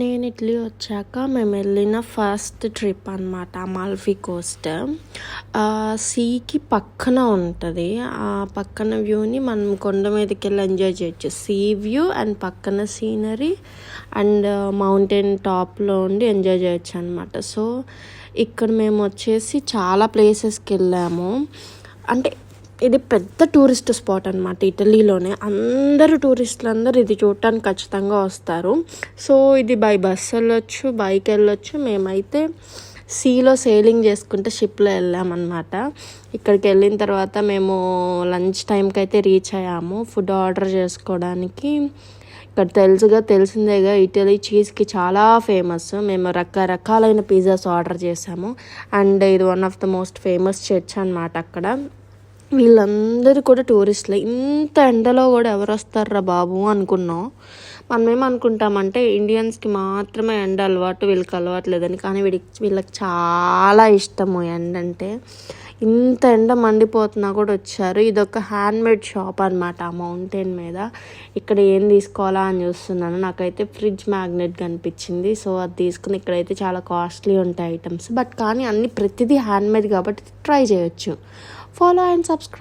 నేను ఇటలీ వచ్చాక మేము వెళ్ళిన ఫస్ట్ ట్రిప్ అనమాట అమాల్ఫీ కోస్ట్. సీకి పక్కన ఉంటుంది. ఆ పక్కన వ్యూని మనం కొండ మీదకి వెళ్ళి ఎంజాయ్ చేయొచ్చు. సీ వ్యూ అండ్ పక్కన సీనరీ అండ్ మౌంటైన్ టాప్లో ఉండి ఎంజాయ్ చేయొచ్చు అనమాట. సో ఇక్కడ మేము వచ్చేసి చాలా ప్లేసెస్కి వెళ్ళాము. అంటే ఇది పెద్ద టూరిస్ట్ స్పాట్ అనమాట ఇటలీలోనే. టూరిస్టులు అందరూ ఇది చూడటానికి ఖచ్చితంగా వస్తారు. సో ఇది బై బస్ వెళ్ళొచ్చు, బైక్ వెళ్ళొచ్చు. మేమైతే సీలో సేలింగ్ చేసుకుంటే షిప్లో వెళ్ళామన్నమాట. ఇక్కడికి వెళ్ళిన తర్వాత మేము లంచ్ టైంకి అయితే రీచ్ అయ్యాము ఫుడ్ ఆర్డర్ చేసుకోవడానికి. ఇక్కడ తెలిసిందేగా ఇటలీ చీజ్కి చాలా ఫేమస్. మేము రకరకాలైన పిజ్జాస్ ఆర్డర్ చేసాము. అండ్ ఇది one of the most famous church అనమాట అక్కడ. వీళ్ళందరూ కూడా టూరిస్టులే. ఇంత ఎండలో కూడా ఎవరు వస్తారా బాబు అనుకున్నాం. మనమేమనుకుంటామంటే ఇండియన్స్కి మాత్రమే ఎండ అలవాటు, వీళ్ళకి అలవాటు లేదని. కానీ వీళ్ళకి చాలా ఇష్టము ఎండ అంటే. ఇంత ఎండ మండిపోతున్నా కూడా వచ్చారు. ఇదొక హ్యాండ్మేడ్ షాప్ అనమాట ఆ మౌంటైన్ మీద. ఇక్కడ ఏం తీసుకోవాలా అని చూస్తున్నాను. నాకైతే ఫ్రిడ్జ్ మ్యాగ్నెట్ కనిపించింది. సో అది తీసుకుని, ఇక్కడైతే చాలా కాస్ట్లీ ఉంటాయి ఐటమ్స్. బట్ కానీ ప్రతిదీ హ్యాండ్మేడ్ కాబట్టి ట్రై చేయొచ్చు. Follow and subscribe.